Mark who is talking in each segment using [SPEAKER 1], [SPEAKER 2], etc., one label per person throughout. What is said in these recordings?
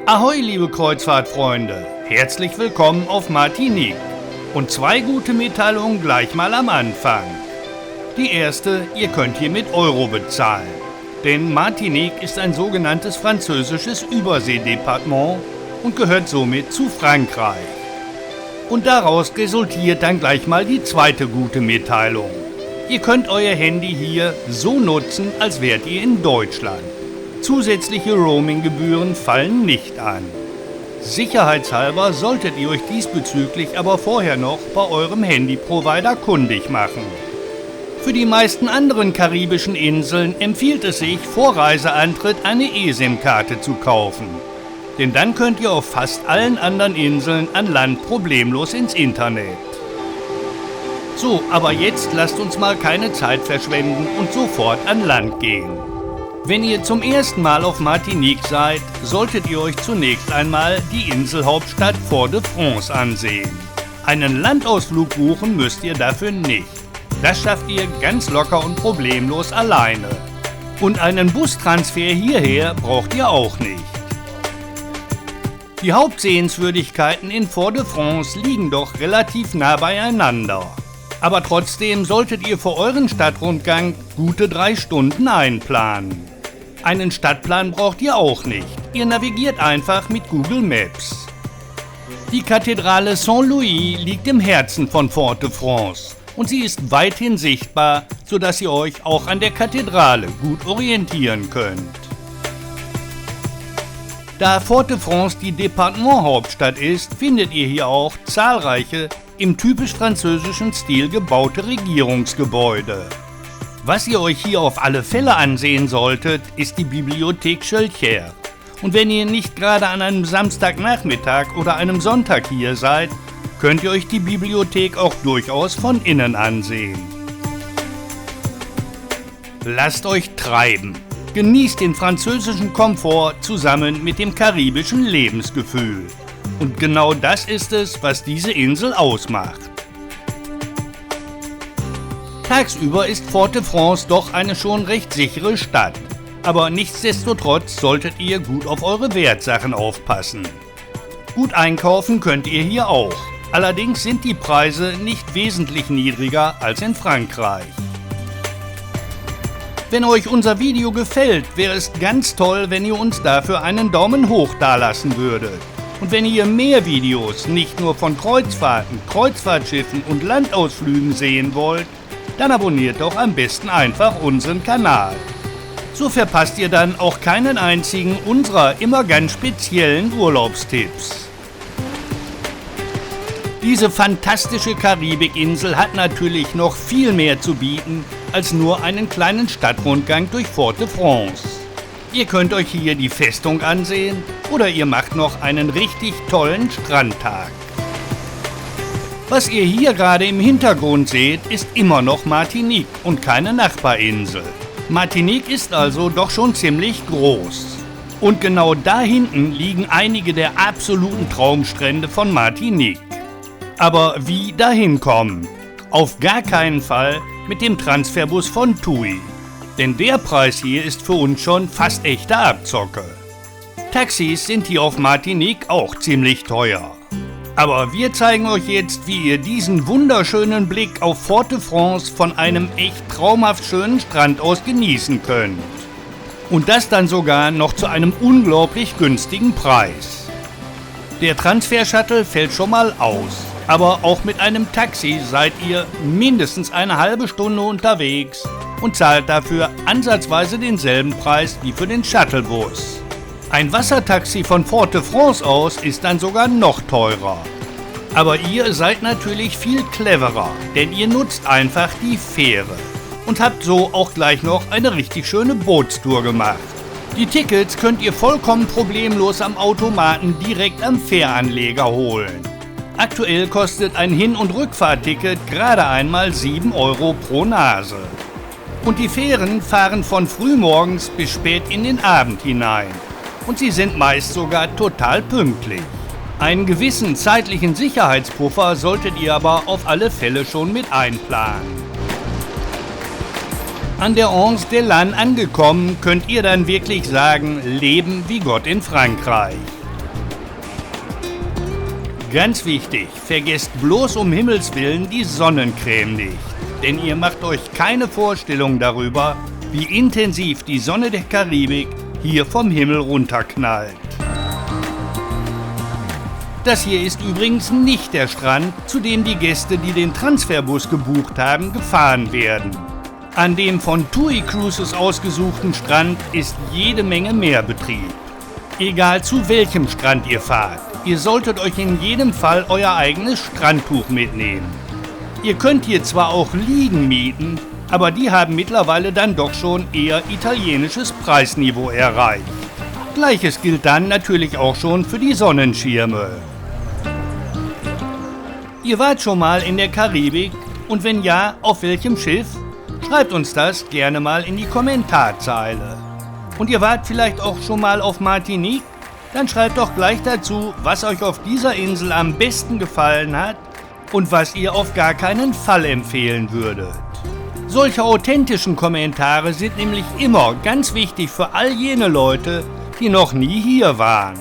[SPEAKER 1] Ahoi, liebe Kreuzfahrtfreunde! Herzlich willkommen auf Martinique. Und 2 gute Mitteilungen gleich mal am Anfang. Die erste, ihr könnt hier mit Euro bezahlen. Denn Martinique ist ein sogenanntes französisches Überseedepartement und gehört somit zu Frankreich. Und daraus resultiert dann gleich mal die zweite gute Mitteilung. Ihr könnt euer Handy hier so nutzen, als wärt ihr in Deutschland. Zusätzliche Roaming-Gebühren fallen nicht an. Sicherheitshalber solltet ihr euch diesbezüglich aber vorher noch bei eurem Handyprovider kundig machen. Für die meisten anderen karibischen Inseln empfiehlt es sich, vor Reiseantritt eine eSIM-Karte zu kaufen. Denn dann könnt ihr auf fast allen anderen Inseln an Land problemlos ins Internet. So, aber jetzt lasst uns mal keine Zeit verschwenden und sofort an Land gehen. Wenn ihr zum ersten Mal auf Martinique seid, solltet ihr euch zunächst einmal die Inselhauptstadt Fort-de-France ansehen. Einen Landausflug buchen müsst ihr dafür nicht. Das schafft ihr ganz locker und problemlos alleine. Und einen Bustransfer hierher braucht ihr auch nicht. Die Hauptsehenswürdigkeiten in Fort-de-France liegen doch relativ nah beieinander. Aber trotzdem solltet ihr für euren Stadtrundgang gute 3 Stunden einplanen. Einen Stadtplan braucht ihr auch nicht. Ihr navigiert einfach mit Google Maps. Die Kathedrale Saint-Louis liegt im Herzen von Fort-de-France und sie ist weithin sichtbar, sodass ihr euch auch an der Kathedrale gut orientieren könnt. Da Fort-de-France die Departementhauptstadt ist, findet ihr hier auch zahlreiche im typisch französischen Stil gebaute Regierungsgebäude. Was ihr euch hier auf alle Fälle ansehen solltet, ist die Bibliothèque Schœlcher. Und wenn ihr nicht gerade an einem Samstagnachmittag oder einem Sonntag hier seid, könnt ihr euch die Bibliothek auch durchaus von innen ansehen. Lasst euch treiben. Genießt den französischen Komfort zusammen mit dem karibischen Lebensgefühl. Und genau das ist es, was diese Insel ausmacht. Tagsüber ist Fort-de-France doch eine schon recht sichere Stadt. Aber nichtsdestotrotz solltet ihr gut auf eure Wertsachen aufpassen. Gut einkaufen könnt ihr hier auch. Allerdings sind die Preise nicht wesentlich niedriger als in Frankreich. Wenn euch unser Video gefällt, wäre es ganz toll, wenn ihr uns dafür einen Daumen hoch dalassen würdet. Und wenn ihr mehr Videos nicht nur von Kreuzfahrten, Kreuzfahrtschiffen und Landausflügen sehen wollt, dann abonniert doch am besten einfach unseren Kanal. So verpasst ihr dann auch keinen einzigen unserer immer ganz speziellen Urlaubstipps. Diese fantastische Karibikinsel hat natürlich noch viel mehr zu bieten als nur einen kleinen Stadtrundgang durch Fort-de-France. Ihr könnt euch hier die Festung ansehen oder ihr macht noch einen richtig tollen Strandtag. Was ihr hier gerade im Hintergrund seht, ist immer noch Martinique und keine Nachbarinsel. Martinique ist also doch schon ziemlich groß. Und genau da hinten liegen einige der absoluten Traumstrände von Martinique. Aber wie dahin kommen? Auf gar keinen Fall mit dem Transferbus von TUI. Denn der Preis hier ist für uns schon fast echte Abzocke. Taxis sind hier auf Martinique auch ziemlich teuer. Aber wir zeigen euch jetzt, wie ihr diesen wunderschönen Blick auf Fort-de-France von einem echt traumhaft schönen Strand aus genießen könnt. Und das dann sogar noch zu einem unglaublich günstigen Preis. Der Transfer-Shuttle fällt schon mal aus, aber auch mit einem Taxi seid ihr mindestens eine halbe Stunde unterwegs und zahlt dafür ansatzweise denselben Preis wie für den Shuttlebus. Ein Wassertaxi von Fort-de-France aus ist dann sogar noch teurer. Aber ihr seid natürlich viel cleverer, denn ihr nutzt einfach die Fähre und habt so auch gleich noch eine richtig schöne Bootstour gemacht. Die Tickets könnt ihr vollkommen problemlos am Automaten direkt am Fähranleger holen. Aktuell kostet ein Hin- und Rückfahrticket gerade einmal 7 Euro pro Nase. Und die Fähren fahren von frühmorgens bis spät in den Abend hinein. Und sie sind meist sogar total pünktlich. Einen gewissen zeitlichen Sicherheitspuffer solltet ihr aber auf alle Fälle schon mit einplanen. An der Anse des Landes angekommen, könnt ihr dann wirklich sagen, Leben wie Gott in Frankreich. Ganz wichtig, vergesst bloß um Himmels Willen die Sonnencreme nicht, denn ihr macht euch keine Vorstellung darüber, wie intensiv die Sonne der Karibik hier vom Himmel runterknallt. Das hier ist übrigens nicht der Strand, zu dem die Gäste, die den Transferbus gebucht haben, gefahren werden. An dem von TUI Cruises ausgesuchten Strand ist jede Menge Meerbetrieb. Egal zu welchem Strand ihr fahrt, ihr solltet euch in jedem Fall euer eigenes Strandtuch mitnehmen. Ihr könnt hier zwar auch Liegen mieten, aber die haben mittlerweile dann doch schon eher italienisches Preisniveau erreicht. Gleiches gilt dann natürlich auch schon für die Sonnenschirme. Ihr wart schon mal in der Karibik und wenn ja, auf welchem Schiff? Schreibt uns das gerne mal in die Kommentarzeile. Und ihr wart vielleicht auch schon mal auf Martinique? Dann schreibt doch gleich dazu, was euch auf dieser Insel am besten gefallen hat und was ihr auf gar keinen Fall empfehlen würdet. Solche authentischen Kommentare sind nämlich immer ganz wichtig für all jene Leute, die noch nie hier waren.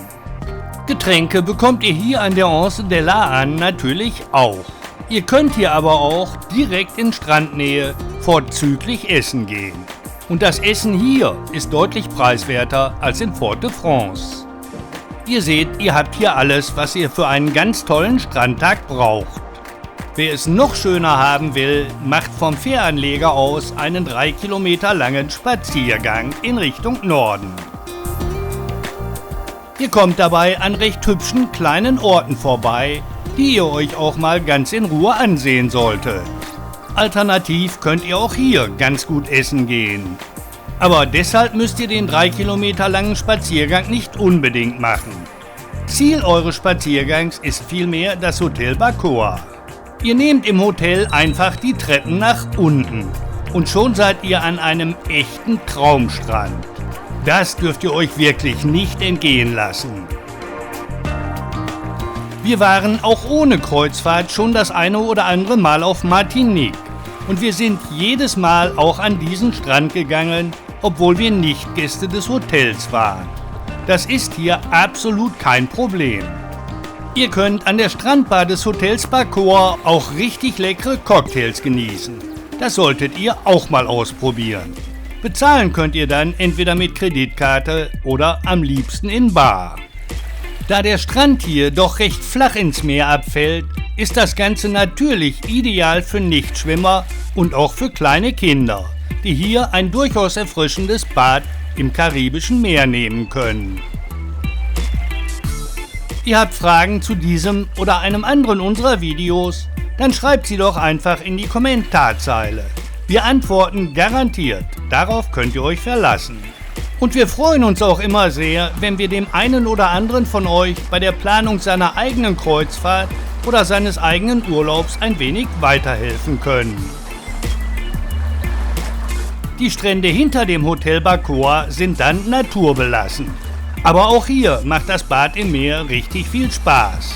[SPEAKER 1] Getränke bekommt ihr hier an der Anse de la Anne natürlich auch. Ihr könnt hier aber auch direkt in Strandnähe vorzüglich essen gehen. Und das Essen hier ist deutlich preiswerter als in Fort-de-France. Ihr seht, ihr habt hier alles, was ihr für einen ganz tollen Strandtag braucht. Wer es noch schöner haben will, macht vom Fähranleger aus einen 3 Kilometer langen Spaziergang in Richtung Norden. Ihr kommt dabei an recht hübschen kleinen Orten vorbei, die ihr euch auch mal ganz in Ruhe ansehen solltet. Alternativ könnt ihr auch hier ganz gut essen gehen. Aber deshalb müsst ihr den 3 Kilometer langen Spaziergang nicht unbedingt machen. Ziel eures Spaziergangs ist vielmehr das Hotel Bacoa. Ihr nehmt im Hotel einfach die Treppen nach unten und schon seid ihr an einem echten Traumstrand. Das dürft ihr euch wirklich nicht entgehen lassen. Wir waren auch ohne Kreuzfahrt schon das eine oder andere Mal auf Martinique und wir sind jedes Mal auch an diesen Strand gegangen, obwohl wir nicht Gäste des Hotels waren. Das ist hier absolut kein Problem. Ihr könnt an der Strandbar des Hotels Bacoa auch richtig leckere Cocktails genießen. Das solltet ihr auch mal ausprobieren. Bezahlen könnt ihr dann entweder mit Kreditkarte oder am liebsten in bar. Da der Strand hier doch recht flach ins Meer abfällt, ist das Ganze natürlich ideal für Nichtschwimmer und auch für kleine Kinder, die hier ein durchaus erfrischendes Bad im Karibischen Meer nehmen können. Ihr habt Fragen zu diesem oder einem anderen unserer Videos? Dann schreibt sie doch einfach in die Kommentarzeile. Wir antworten garantiert, darauf könnt ihr euch verlassen. Und wir freuen uns auch immer sehr, wenn wir dem einen oder anderen von euch bei der Planung seiner eigenen Kreuzfahrt oder seines eigenen Urlaubs ein wenig weiterhelfen können. Die Strände hinter dem Hotel Bacoa sind dann naturbelassen. Aber auch hier macht das Bad im Meer richtig viel Spaß.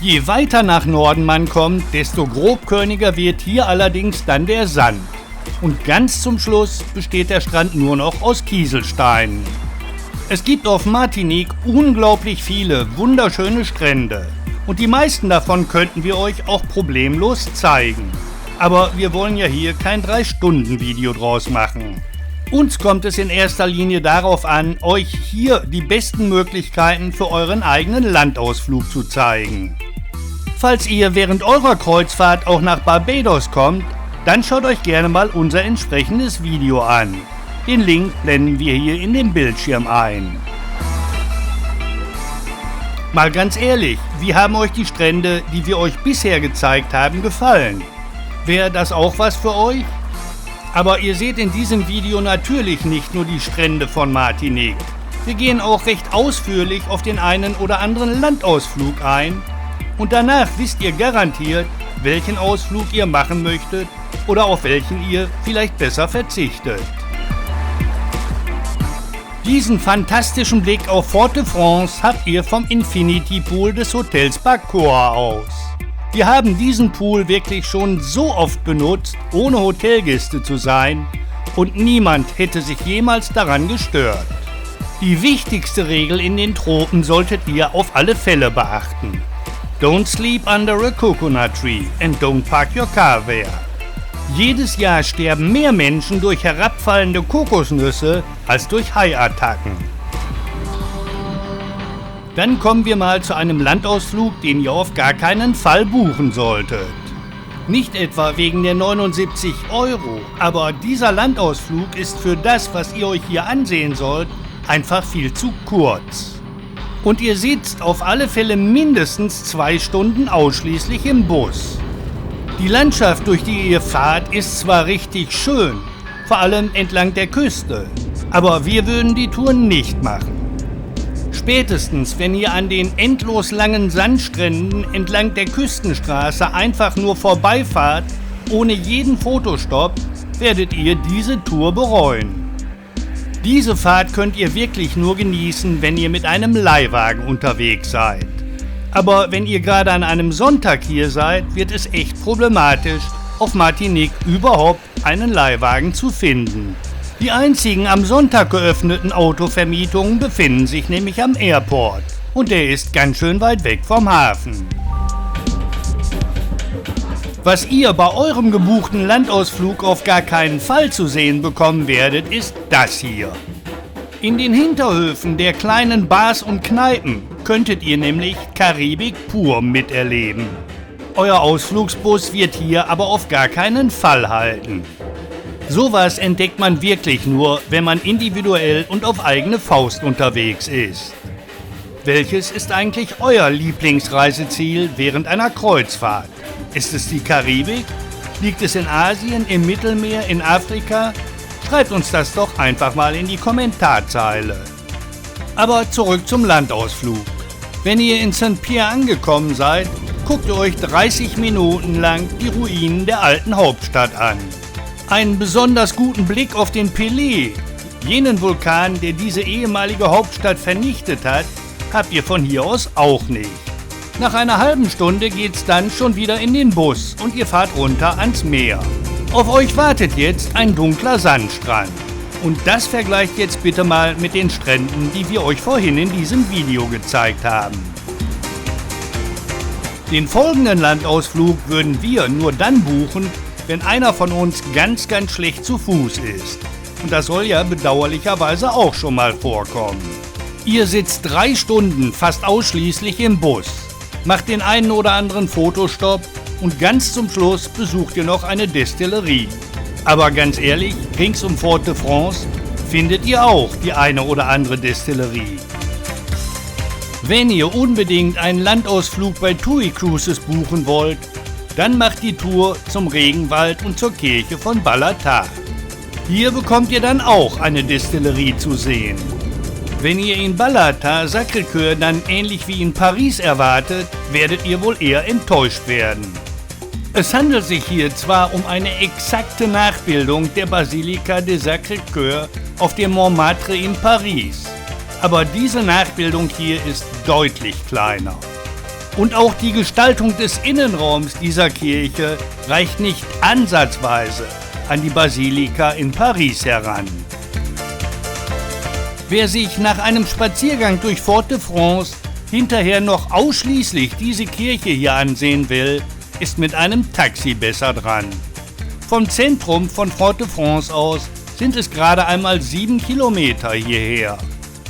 [SPEAKER 1] Je weiter nach Norden man kommt, desto grobkörniger wird hier allerdings dann der Sand. Und ganz zum Schluss besteht der Strand nur noch aus Kieselsteinen. Es gibt auf Martinique unglaublich viele wunderschöne Strände. Und die meisten davon könnten wir euch auch problemlos zeigen. Aber wir wollen ja hier kein 3-Stunden-Video draus machen. Uns kommt es in erster Linie darauf an, euch hier die besten Möglichkeiten für euren eigenen Landausflug zu zeigen. Falls ihr während eurer Kreuzfahrt auch nach Barbados kommt, dann schaut euch gerne mal unser entsprechendes Video an. Den Link blenden wir hier in den Bildschirm ein. Mal ganz ehrlich, wie haben euch die Strände, die wir euch bisher gezeigt haben, gefallen? Wäre das auch was für euch? Aber ihr seht in diesem Video natürlich nicht nur die Strände von Martinique. Wir gehen auch recht ausführlich auf den einen oder anderen Landausflug ein und danach wisst ihr garantiert, welchen Ausflug ihr machen möchtet oder auf welchen ihr vielleicht besser verzichtet. Diesen fantastischen Blick auf Fort-de-France habt ihr vom Infinity Pool des Hotels Bacoa aus. Wir haben diesen Pool wirklich schon so oft benutzt, ohne Hotelgäste zu sein, und niemand hätte sich jemals daran gestört. Die wichtigste Regel in den Tropen solltet ihr auf alle Fälle beachten. Don't sleep under a coconut tree and don't park your car there. Jedes Jahr sterben mehr Menschen durch herabfallende Kokosnüsse als durch Haiattacken. Dann kommen wir mal zu einem Landausflug, den ihr auf gar keinen Fall buchen solltet. Nicht etwa wegen der 79 €, aber dieser Landausflug ist für das, was ihr euch hier ansehen sollt, einfach viel zu kurz. Und ihr sitzt auf alle Fälle mindestens 2 Stunden ausschließlich im Bus. Die Landschaft, durch die ihr fahrt, ist zwar richtig schön, vor allem entlang der Küste, aber wir würden die Tour nicht machen. Spätestens, wenn ihr an den endlos langen Sandstränden entlang der Küstenstraße einfach nur vorbeifahrt, ohne jeden Fotostopp, werdet ihr diese Tour bereuen. Diese Fahrt könnt ihr wirklich nur genießen, wenn ihr mit einem Leihwagen unterwegs seid. Aber wenn ihr gerade an einem Sonntag hier seid, wird es echt problematisch, auf Martinique überhaupt einen Leihwagen zu finden. Die einzigen am Sonntag geöffneten Autovermietungen befinden sich nämlich am Airport und der ist ganz schön weit weg vom Hafen. Was ihr bei eurem gebuchten Landausflug auf gar keinen Fall zu sehen bekommen werdet, ist das hier. In den Hinterhöfen der kleinen Bars und Kneipen könntet ihr nämlich Karibik pur miterleben. Euer Ausflugsbus wird hier aber auf gar keinen Fall halten. Sowas entdeckt man wirklich nur, wenn man individuell und auf eigene Faust unterwegs ist. Welches ist eigentlich euer Lieblingsreiseziel während einer Kreuzfahrt? Ist es die Karibik? Liegt es in Asien, im Mittelmeer, in Afrika? Schreibt uns das doch einfach mal in die Kommentarzeile. Aber zurück zum Landausflug. Wenn ihr in Saint-Pierre angekommen seid, guckt ihr euch 30 Minuten lang die Ruinen der alten Hauptstadt an. Einen besonders guten Blick auf den Pelé, jenen Vulkan, der diese ehemalige Hauptstadt vernichtet hat, habt ihr von hier aus auch nicht. Nach einer halben Stunde geht's dann schon wieder in den Bus und ihr fahrt runter ans Meer. Auf euch wartet jetzt ein dunkler Sandstrand. Und das vergleicht jetzt bitte mal mit den Stränden, die wir euch vorhin in diesem Video gezeigt haben. Den folgenden Landausflug würden wir nur dann buchen, wenn einer von uns ganz schlecht zu Fuß ist. Und das soll ja bedauerlicherweise auch schon mal vorkommen. Ihr sitzt 3 Stunden fast ausschließlich im Bus, macht den einen oder anderen Fotostopp und ganz zum Schluss besucht ihr noch eine Destillerie. Aber ganz ehrlich, rings um Fort-de-France findet ihr auch die eine oder andere Destillerie. Wenn ihr unbedingt einen Landausflug bei TUI Cruises buchen wollt, dann macht die Tour zum Regenwald und zur Kirche von Balata. Hier bekommt ihr dann auch eine Destillerie zu sehen. Wenn ihr in Balata Sacré-Cœur dann ähnlich wie in Paris erwartet, werdet ihr wohl eher enttäuscht werden. Es handelt sich hier zwar um eine exakte Nachbildung der Basilika de Sacré-Cœur auf dem Montmartre in Paris, aber diese Nachbildung hier ist deutlich kleiner. Und auch die Gestaltung des Innenraums dieser Kirche reicht nicht ansatzweise an die Basilika in Paris heran. Wer sich nach einem Spaziergang durch Fort-de-France hinterher noch ausschließlich diese Kirche hier ansehen will, ist mit einem Taxi besser dran. Vom Zentrum von Fort-de-France aus sind es gerade einmal 7 Kilometer hierher.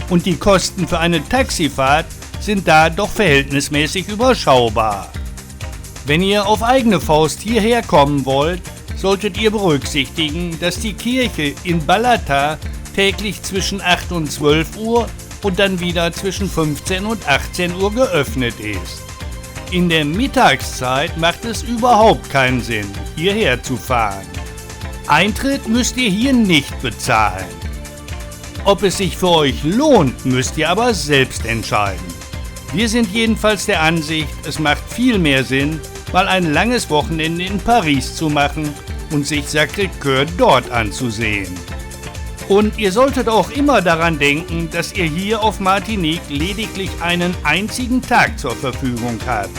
[SPEAKER 1] Und die Kosten für eine Taxifahrt sind da doch verhältnismäßig überschaubar. Wenn ihr auf eigene Faust hierher kommen wollt, solltet ihr berücksichtigen, dass die Kirche in Balata täglich zwischen 8 und 12 Uhr und dann wieder zwischen 15 und 18 Uhr geöffnet ist. In der Mittagszeit macht es überhaupt keinen Sinn, hierher zu fahren. Eintritt müsst ihr hier nicht bezahlen. Ob es sich für euch lohnt, müsst ihr aber selbst entscheiden. Wir sind jedenfalls der Ansicht, es macht viel mehr Sinn, mal ein langes Wochenende in Paris zu machen und sich Sacré-Cœur dort anzusehen. Und ihr solltet auch immer daran denken, dass ihr hier auf Martinique lediglich einen einzigen Tag zur Verfügung habt.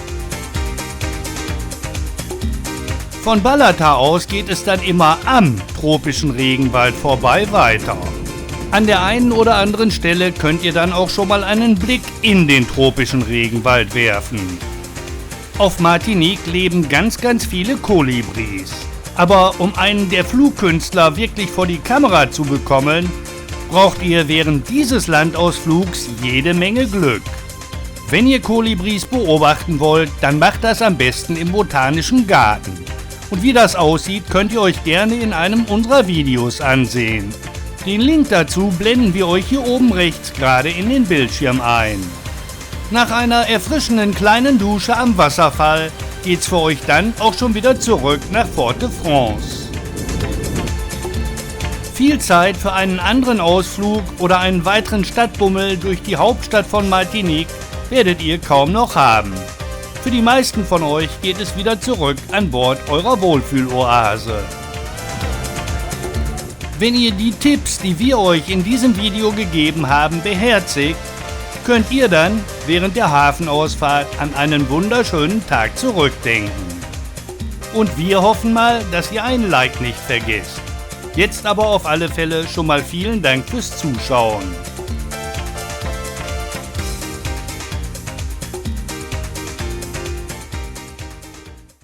[SPEAKER 1] Von Balata aus geht es dann immer am tropischen Regenwald vorbei weiter. An der einen oder anderen Stelle könnt ihr dann auch schon mal einen Blick in den tropischen Regenwald werfen. Auf Martinique leben ganz viele Kolibris. Aber um einen der Flugkünstler wirklich vor die Kamera zu bekommen, braucht ihr während dieses Landausflugs jede Menge Glück. Wenn ihr Kolibris beobachten wollt, dann macht das am besten im Botanischen Garten. Und wie das aussieht, könnt ihr euch gerne in einem unserer Videos ansehen. Den Link dazu blenden wir euch hier oben rechts gerade in den Bildschirm ein. Nach einer erfrischenden kleinen Dusche am Wasserfall geht's für euch dann auch schon wieder zurück nach Fort-de-France. Viel Zeit für einen anderen Ausflug oder einen weiteren Stadtbummel durch die Hauptstadt von Martinique werdet ihr kaum noch haben. Für die meisten von euch geht es wieder zurück an Bord eurer Wohlfühloase. Wenn ihr die Tipps, die wir euch in diesem Video gegeben haben, beherzigt, könnt ihr dann während der Hafenausfahrt an einen wunderschönen Tag zurückdenken. Und wir hoffen mal, dass ihr ein Like nicht vergesst. Jetzt aber auf alle Fälle schon mal vielen Dank fürs Zuschauen.